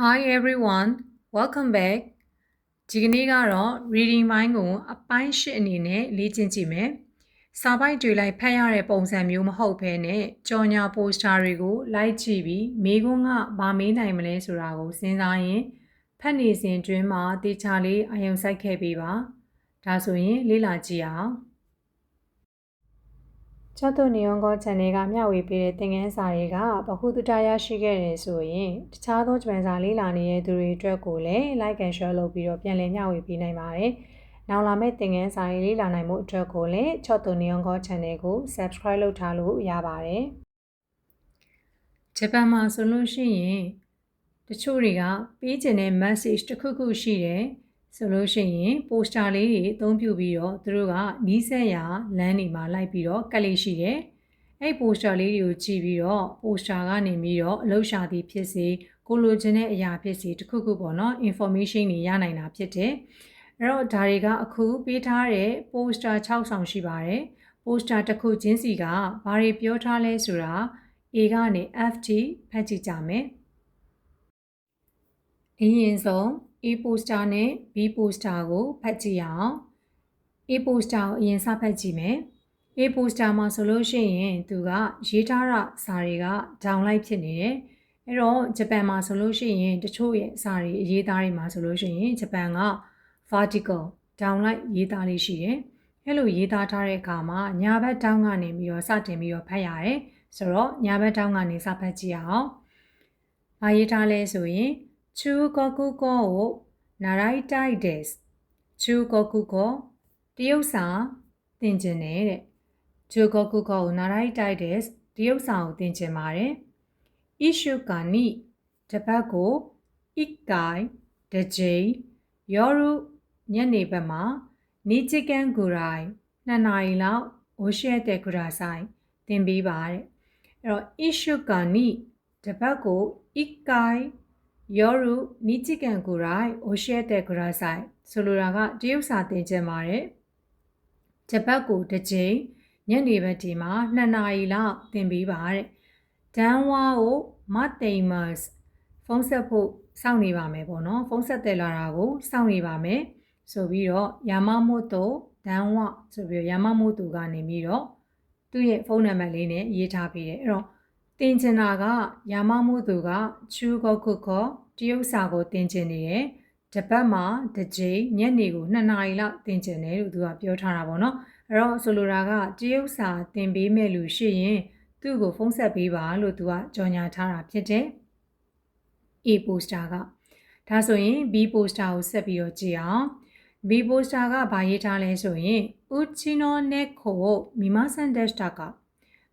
Hi everyone, welcome back. ဒီကနေ့ကတော့ reading mind ကိုအပိုင်း၈အနေနဲ့လေ့ကျင့်ကြည့်မယ်။စာပိုက်တွေလိုက်ဖတ်ရတဲ့ပုံစံမျိုးမဟုတ်ဘဲနဲ့ကြော်ညာ poster တွေကိုလိုက်ကြည့်ပြီးမေးခွန်းကဘာမေးနိုင်မလဲဆိုတာကိုစဉ်းစားရင်ဖတ်နေစဉ်အတွင်းမှာတေချာလေးအာရုံစိုက်ခဲ့ပေးပါ။ဒါဆိုရင်လေ့လာကြည့်အောင်။ကျောက်တုံနေအောင်ကော channel ကမျှဝေပေးတဲ့သင်ခန်းစာတွေကဗဟုသုတရရှိခဲ့တယ်ဆိုရင်တခြားသောဂျပန်စာလေ့လာနေတဲ့သူတွေအတွက်ကိုလည်း like and share လုပ်ပြီးတော့ပြန်လည်မျှဝေပေးနိုင်ပါတယ်။နောက်လာမယ့်သင်ခန်းစာတွေလေ့လာနိုင်မှုအတွက်ကိုလည်းကျောက်တုံနေအောင်ကော channel ကို subscribe လုပ်ထားလို့ရပါတယ်။ဂျပန်မှာဆိုလို့ရှိရင်တချို့တွေကပေးချင်တဲ့ message တစ်ခုခုရှိတယ်ဆိုလို့ရှိရင် poster လေးတွေအသုံးပြုပြီးတော့သူတို့ကနီးစပ်ရာလမ်းတွေမှာလိုက်ပြီးတော့ကတ်လေးရှိတယ်။အဲ့ poster လေးတွေကိုကြည့်ပြီးတော့ poster ကနေပြီးတော့အလုပ်ရှာသည်ဖြစ်စေကိုလိုချင်တဲ့အရာဖြစ်စေတစ်ခုခုပေါ့နော် information တွေရနိုင်တာဖြစ်တယ်။အဲ့တော့ဒါတွေကအခုပေးထားတဲ့ poster 6ဆောင်ရှိပါတယ်။ poster တစ်ခုချင်းစီကဘာတွေပြောထားလဲဆိုတာ A ကနေ F ထိဖတ်ကြည့်ကြမယ်။အရင်ဆုံး A poster နဲ့ B poster ကိုဖတ်ကြည့်အောင် A poster ကိုအရင်စဖတ်ကြည့်မယ် A poster မှာဆိုလို့ရှိရင်သူကရေးထားတာစာတွေက downlight ဖြစ်နေတယ်အဲ့တော့ဂျပန်မှာဆိုလို့ရှိရင်တချို့ရဲ့စာတွေအရေးသားတွေမှာဆိုလို့ရှိရင်ဂျပန်က vertical downlight ရေးသားလေးရှိတယ်အဲ့လိုရေးသားထားတဲ့အခါမှာညာဘက်တောင်းကနေပြီးတော့စတင်ပြီးတော့ဖတ်ရတယ်ဆိုတော့ညာဘက်တောင်းကနေစဖတ်ကြည့်အောင်။ဘာရေးထားလဲဆိုရင်中国語を習いたいです。中国語တရုတ်စာသင်ချင်တယ်တဲ့။中国語を習いたいです。တရုတ်စာကိုသင်ချင်ပါတယ်။一週間にတစ်ပတ်ကို1回တစ်ကြိမ်夜ညနေဘက်မှာ2時間ぐらい2နာရီလောက်教えてくださいသင်ပေးပါတဲ့။အဲ့တော့一週間にတစ်ပတ်ကို1回夜2時間ぐらい教えてくださいဆိုလိုတာကတရုတ်စာသင်ချင်ပါတယ်။တစ်ပတ်ကိုတစ်ကြိမ်ညနေဘက်ဒီမှာ2နာရီလောက်သင်ပေးပါတဲ့။ဒန်ဝါကိုမတိမ်မတ်ဖုန်းဆက်ဖို့စောင့်နေပါမယ်ပေါ့နော်။ဖုန်းဆက်တယ်လာတာကိုစောင့်နေပါမယ်ဆိုပြီးတော့ယာမမိုတိုဒန်ဝါဆိုပြီးတော့ယာမမိုတိုကနေပြီးတော့သူ့ရဲ့ဖုန်းနံပါတ်လေးနဲ့ရေးထားပေးတယ်။အဲ့တော့သင်ချင်တာကယာမမိုတိုကချူကိုကုကောတရုတ်စာကိုသင်ချင်နေတယ်။တစ်ပတ်မှာတစ်ကြိမ်ညနေကို2နာရီလောက်သင်ချင်တယ်လို့သူကပြောထားတာပေါ့နော်။အဲ့တော့ဆိုလိုတာကတရုတ်စာသင်ပေးမဲ့လူရှိရင်သူ့ကိုဖုန်းဆက်ပေးပါလို့သူကကြော်ညာထားတာဖြစ်တယ်။ A poster ကဒါဆိုရင် B poster ကိုဆက်ပြီးတော့ကြည့်အောင်။ B poster ကဘာရေးထားလဲဆိုရင်うちの猫を見ませんでしたか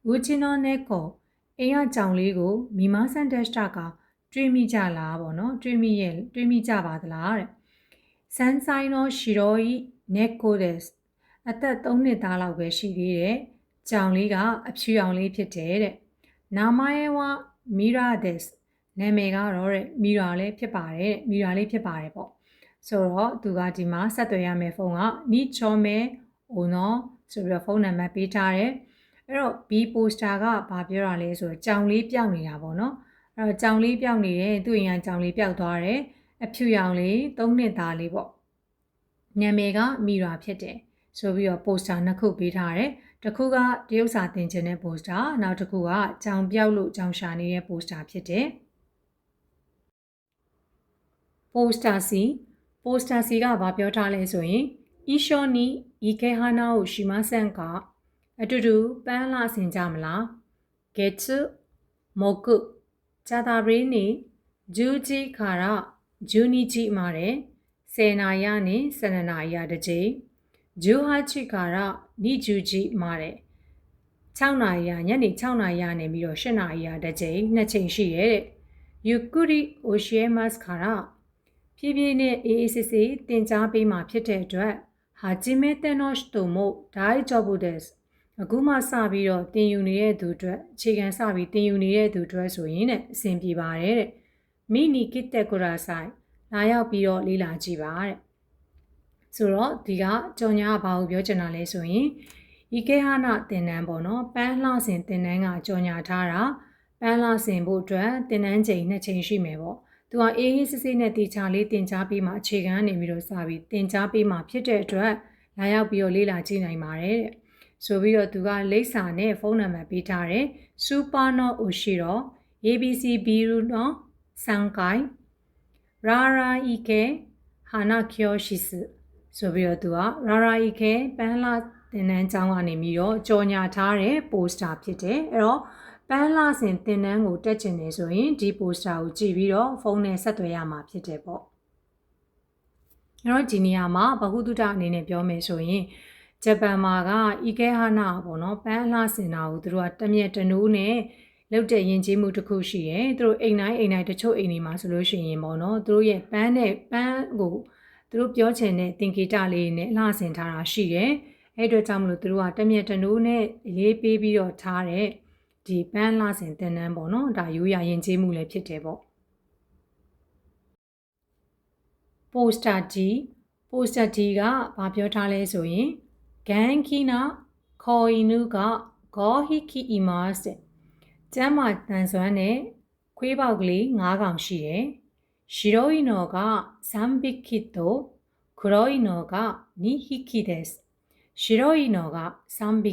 うちの猫အိမ်ကကြောင်လေးကို見ませんでしたかတွေးမိကြလားပေါ့နော်တွေးမိကြပါသလားတဲ့ဆန်ဆိုင်の白い猫ですအသက်3နှစ်သားလောက်ပဲရှိသေးတယ်ကြောင်လေးကအဖြူရောင်လေးဖြစ်တယ်တဲ့နာမယေဝမီရာဒက်စ်နာမည်ကတော့တဲ့မီရာလေးဖြစ်ပါတယ်တဲ့မီရာလေးဖြစ်ပါတယ်ပေါ့ဆိုတော့သူကဒီမှာဆက်သွယ်ရမယ့်ဖုန်းကနီချောမဲအိုနော်ဆိုပြီးတော့ဖုန်းနံပါတ်ပေးထားတယ်အဲ့တော့ B poster ကဘာပြောတာလဲဆိုတော့ကြောင်လေးပြောင်းနေတာပေါ့နော်အဲ့တော့ကြောင်လေးပြောင်းနေတယ်သူ့အိမ်ကကြောင်လေးပြောက်သွားတယ်အဖြူရောင်လေး3နှစ်သားလေးပေါ့နာမည်ကမီရာဖြစ်တယ်ဆိုပြီးတော့ poster နှစ်ခုပေးထားတယ်တစ်ခုကတရုတ်စာသင်ချင်တဲ့ poster နောက်တစ်ခုကကြောင်ပြောက်လို့ကြောင်ရှာနေတဲ့ poster ဖြစ်တယ်poster C ကဘာပြောထားလဲဆိုရင်一緒に池花をしませんかအတူတူပန်းလာဆင်ကြမလား月木ကြာတာပတေးနေ့10時から12時まで10နာရီနဲ့12နာရီတစ်ကြိမ်18時から20時まで6နာရီညနေ6နာရီနေပြီးတော့8နာရီတစ်ကြိမ်2ချိန်ရှိရဲတဲ့ゆっくり教えますからဖြည်းဖြည်းနဲ့အေးအေးဆေးဆေးသင်ကြားပေးမှာဖြစ်တဲ့အတွက်初めての人も大丈夫ですအခုမှစပြီးတော့တင်ယူနေတဲ့သူအတွက်အခြေခံစပြီးတင်ယူနေတဲ့သူအတွက်ဆိုရင်တဲ့အဆင်ပြေပါတယ်တဲ့မိနီကစ်တက်ကူရာဆိုင်လာရောက်ပြီးတော့လေ့လာကြည့်ပါတဲ့ဆိုတော့ဒီကကြော်ညာဘာကိုပြောချင်တာလဲဆိုရင်ဤကေဟာနာသင်တန်းပေါ့နော်ပန်းလှဆင်သင်တန်းကကြော်ညာထားတာပန်းလှဆင်ဖို့အတွက်သင်တန်းချိန်2ချိန်ရှိမယ်ပေါ့သူ သူကအေးအေးဆေးဆေးနဲ့တေချာလေးတင်ကြားပေးမှအခြေခံနေပြီးတော့စပြီးတင်ကြားပေးမှဖြစ်တဲ့အတွက်လာရောက်ပြီးတော့လေ့လာကြည့်နိုင်ပါတယ်တဲ့ဆိုပြီးတော့သူကလိပ်စာနဲ့ဖုန်းနံပါတ်ပေးထားတယ်စူပါနော့အိုရှိတော့ ABC ဘီရူနော်ဆန်ကိုင်ရာရာဤကေဟာနာကျိုရှိစဆိုပြီးတော့သူကရာရာဤကေပန်းလာတင်နန်းကျောင်းကနေပြီးတော့ကြော်ညာထားတဲ့ပိုစတာဖြစ်တယ်အဲ့တော့ပန်းလာစဉ်တင်နန်းကိုတက်ချင်နေဆိုရင်ဒီပိုစတာကိုကြည့်ပြီးတော့ဖုန်းနဲ့ဆက်သွယ်ရမှာဖြစ်တယ်ပေါ့အဲ့တော့ဒီနေရာမှာဗဟုသုတအနေနဲ့ပြောမယ်ဆိုရင်ဂျပန်မှာကဤကေဟာနာပေါ့နော်ပန်းလာစင်တာကိုသူတို့ကတမျက်တနိုးနဲ့လောက်တဲ့ယဉ်ကျေးမှုတစ်ခုရှိတယ်သူတို့အိမ်တိုင်းတချို့အိမ်တွေမှာဆိုလို့ရှိရင်ပေါ့နော်သူတို့ရဲ့ပန်းကိုသူတို့ပြောချင်တဲ့သင်္ကေတလေးနဲ့လှဆင်ထားတာရှိတယ်အဲ့အတွက်ကြောင့်မလို့သူတို့ကတမျက်တနိုးနဲ့လေးပေးပြီးတော့ထားတဲ့ဒီပန်းလှဆင်တင်နန်းပေါ့နော်ဒါရိုးရာယဉ်ကျေးမှုလည်းဖြစ်တယ်ပေါ့ပိုစတာဒီကဘာပြောထားလဲဆိုရင်ဂန်ကီနာခေါ်အီနုကဂေါဟီကီအီမတ်တဲ့ကျမ်းမာတန်ဆွမ်းတဲ့ခွေးပေါက်ကလေး9ကောင်ရှိတယ်ရှီရိုအီနော်က3匹と黒いのが2匹ですရှီရိုအီနော်က3匹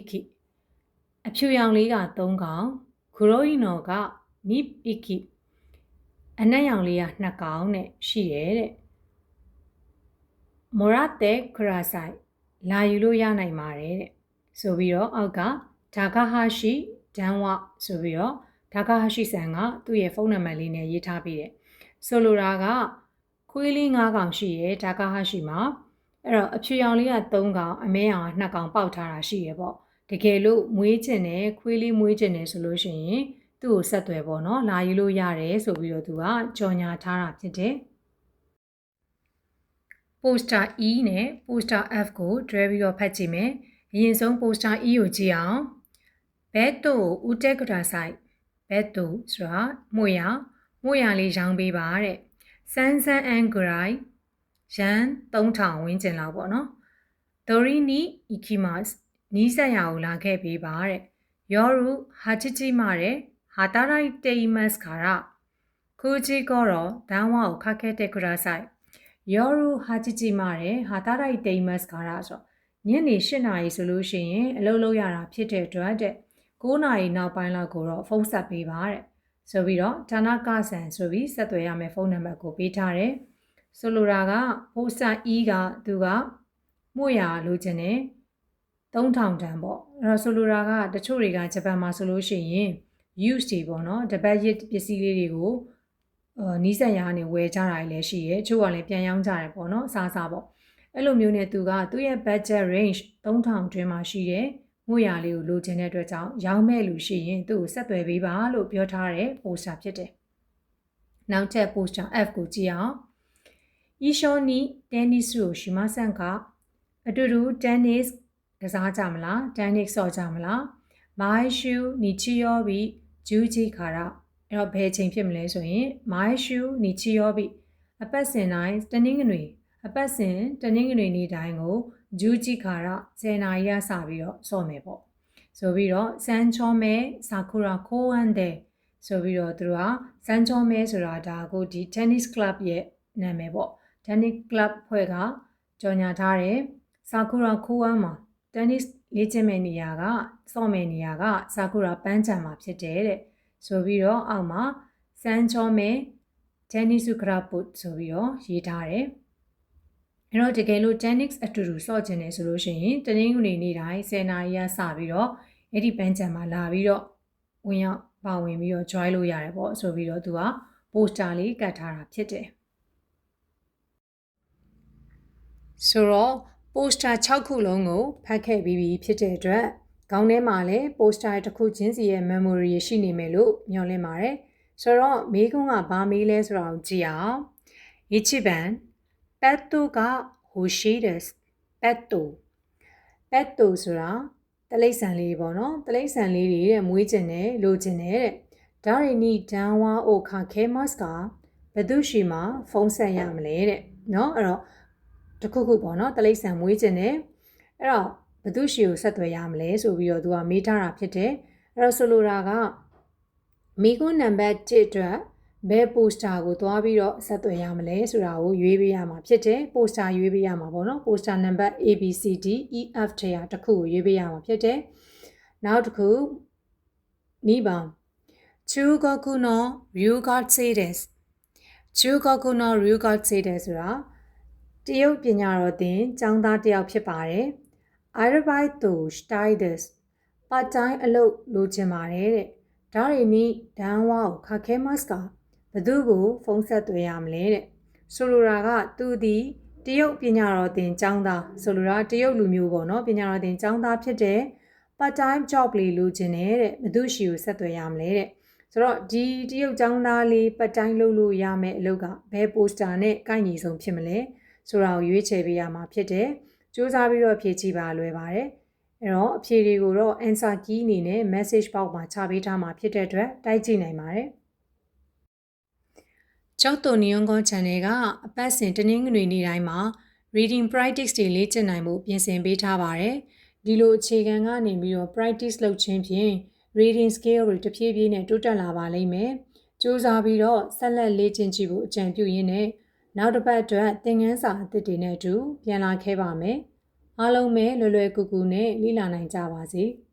အဖြူရောင်လေးက3ကောင်ခရိုအီနော်က2匹အနက်ရောင်လေးက2ကောင်နဲ့ရှိတယ်တဲ့မိုရတဲ့ခရာဆိုင်လာယူလို့ရနိုင်ပါတယ်တဲ့ဆိုပြီးတော့အောက်ကဒါကာဟာရှိဒန်ဝဆိုပြီးတော့ဒါကာဟာရှိဆန်ကသူ့ရဲ့ဖုန်းနံပါတ်လေးနဲ့ရေးထားပေးတယ်ဆိုလိုတာကခွေးလေး9ကောင်ရှိရဲဒါကာဟာရှိမှာအဲ့တော့အဖြူရောင်လေးက3ကောင်အမဲရောင်က2ကောင်ပေါက်ထားတာရှိရပေါ့တကယ်လို့မွေးကျင်တယ်ခွေးလေးမွေးကျင်တယ်ဆိုလို့ရှိရင်သူ့ကိုဆက်သွယ်ပေါ့နော်လာယူလို့ရတယ်ဆိုပြီးတော့သူကကြော်ညာထားတာဖြစ်တယ်ပိုစတာ E နဲ့ပိုစတာ F ကိုတွဲပြီးတော့ဖတ်ကြည့်မယ်အရင်ဆုံးပိုစတာ E ကိုကြည့်အောင်ဘက်တိုဦးတက်ကရာဆိုင်ဘက်တိုဆိုတာမှုရလေးရောင်းပေးပါတဲ့စန်းအန်ဂရိုင်ရန်3000ဝန်းကျင်လောက်ပေါ့နော်ဒိုရီနီအီကီမတ်နီးစက်ရကိုလာခဲ့ပေးပါတဲ့ယောရူဟာချီချီမာတဲ့ဟာတာရိုက်တေမတ်ခါရာခူချီကောတော့ဒန်ဝါကိုခက်ခဲတဲ့ကရာဆိုင်ယောရူဟာချီချီမာတဲ့ဟာတာရိုက်တေမတ်ခါရာဆိုညနေ8နာရီဆိုလို့ရှိရင်အလုပ်လုပ်ရတာဖြစ်တဲ့အတွက်တဲ့9နာရီနောက်ပိုင်းလောက်ကိုတော့ဖုန်းဆက်ပေးပါတဲ့ဆိုပြီးတော့ဌာနကဆန်ဆိုပြီးဆက်သွယ်ရမယ်ဖုန်းနံပါတ်ကိုပေးထားတယ်ဆိုလိုတာကပိုစတာ E ကသူကမှုရလိုချင်တယ်3000တန်ပေါ့အဲ့တော့ဆိုလိုတာကတချို့တွေကဂျပန်မှာဆိုလို့ရှိရင် use တွေပေါ့နော်တပတ်ရစ်ပစ္စည်းလေးတွေကိုနီးစက်ရကနေဝယ်ကြတာလည်းရှိရဲချို့ကလည်းပြန်ရောင်းကြတယ်ပေါ့နော်အစားပေါ့အဲ့လိုမျိုးနဲ့သူကသူ့ရဲ့ budget range 3000တွင်းမှာရှိတယ်မှုရလေးကိုလိုချင်တဲ့အတွက်ကြောင့်ရောင်းမဲ့လူရှိရင်သူ့ကိုဆက်သွယ်ပေးပါလို့ပြောထားတဲ့ပိုစတာဖြစ်တယ်နောက်ထပ်ပိုစတာ F ကိုကြည့်အောင်အီရှောနီတင်းနစ်ကိုရှီမဆန်ကအတူတူတင်းနစ်ကစားကြမလားတင်းနစ်ဆော့ကြမလားမိုင်းရှူနီချီယောဘီဂျူဂျီခါရာအဲ့တော့ဘယ်ချိန်ဖြစ်မလဲဆိုရင်မိုင်းရှူနီချီယောဘီအပတ်စဉ်တိုင်းတနင်္ဂနွေနေ့တိုင်းကိုဂျူဂျီခါရာ10နာရီရစပြီးတော့ဆော့မယ်ပေါ့ဆိုပြီးတော့ဆန်ချောမဲဆာကူရာခိုဝမ်တဲ့ဆိုပြီးတော့သူတို့ကဆန်ချောမဲဆိုတာဒါကိုဒီ tennis club ရဲ့နာမည်ပေါ့ tennis club ဖွဲ့ကကြော်ညာထားတယ်ဆာကူရာခိုဝမ်မှာ tennis လေ့ကျင့်မဲ့နေရာကဆော့မဲ့နေရာကဆာကူရာပန်းချံမှာဖြစ်တယ်တဲ့ဆိုပြီးတော့အောက်မှာဆန်ချောမဲ tennis club ဆိုပြီးတော့ရေးထားတယ်အဲ့တော့တကယ်လို့ tennis အတူတူဆော့ကျင်နေဆိုလို့ရှိရင်တနင်္ဂနွေနေ့တိုင်း10နာရီရစပြီးတော့အဲ့ဒီပန်းချံမှာလာပြီးတော့ဝင်ရောက်ပါဝင်ပြီးတော့ join လို့ရတယ်ပေါ့ဆိုပြီးတော့သူက poster လေးကတ်ထားတာဖြစ်တယ်ဆိုတော့ poster 6ခုလုံးကိုဖတ်ခဲ့ပြီးဖြစ်တဲ့အတွက်ခေါင်းထဲမှာလည်း poster တစ်ခုချင်းစီရဲ့ memory ရှိနေမယ်လို့မျှော်လင့်ပါတယ်ဆိုတော့မေးခွန်းကဘာမေးလဲဆိုတာကိုကြည့်အောင်1番ペットが欲しいですペットဆိုတာတလိษံလေးပေါ့နော်တလိษံလေးတွေတဲ့မွေးကျင်တယ်လိုချင်တယ်တဲ့ဒါရီနီဒန်ဝါအိုခါခဲမတ်ကဘယ်သူရှိမှဖုန်းဆက်ရမလဲတဲ့နော်အဲ့တော့တခုခုပေါ့နော်တလိษံမွေးကျင်တယ်အဲ့တော့ဘယ်သူရှိကိုဆက်သွယ်ရမလဲဆိုပြီးတော့သူကမေးထားတာဖြစ်တယ်အဲ့တော့ဆိုလိုတာကမိခွန်းနံပါတ်1အတွက် ဘယ် poster ကိုသွားပြီးတော့ဆက်သွယ်ရမလဲဆိုတာကိုရွေးပေးရမှာဖြစ်တယ် poster ရွေးပေးရမှာပေါ့နော် poster number ABCD EF ထဲကတစ်ခုကိုရွေးပေးရမှာဖြစ်တယ်နောက်တစ်ခု2番中国の留学生です中国の留学生ですဆိုတာတရုတ်ပညာတော်သင်ကျောင်းသားတစ်ယောက်ဖြစ်ပါတယ် Arbeitしたいですpart time အလုပ်လုပ်ချင်ပါတယ်တဲ့ဒါရီနီဒန်ဝါကိုခါခဲမတ်ကဘသူကိုဖုန်းဆက်သွယ်ရမလဲတဲ့ဆိုလိုတာကသူဒီတရုတ်ပညာတော်သင်ကျောင်းသားဆိုလိုတာတရုတ်လူမျိုးပေါ့နော်ပညာတော်သင်ကျောင်းသားဖြစ်တဲ့ part time job လေးလုပ်ချင်တယ်တဲ့ဘသူရှိကိုဆက်သွယ်ရမလဲတဲ့ဆိုတော့ဒီတရုတ်ကျောင်းသားလေး part time လုပ်လို့ရမယ်အလုပ်ကဘယ် poster နဲ့ကိုက်ညီဆုံးဖြစ်မလဲဆိုတာကိုရွေးချယ်ပေးရမှာဖြစ်တယ်စူးစမ်းပြီးတော့ဖြည့်ကြည့်ပါလွယ်ပါတယ်အဲ့တော့အဖြေတွေကိုတော့ answer key အနေနဲ့ message box မှာချပေးထားမှာဖြစ်တဲ့အတွက်တိုက်ကြည့်နိုင်ပါတယ်ကျောက်တုံနီယွန်ကွန် channel ကအပတ်စဉ်တနင်္ဂနွေနေ့တိုင်းမှာ reading practice တွေလေ့ကျင့်နိုင်ဖို့ပြင်ဆင်ပေးထားပါတယ်ဒီလိုအခြေခံကနေပြီးတော့ practice လုပ်ခြင်းဖြင့် reading skill တွေတဖြည်းဖြည်းနဲ့တိုးတက်လာပါလိမ့်မယ်စူးစမ်းပြီးတော့ဆက်လက်လေ့ကျင့်ကြည့်ဖို့အကြံပြုရင်းနဲ့နောက်တစ်ပတ်အတွက်သင်ခန်းစာအသစ်တွေနဲ့အတူပြန်လာခဲ့ပါမယ်အားလုံးပဲလွယ်လွယ်ကူကူနဲ့လေ့လာနိုင်ကြပါစေ။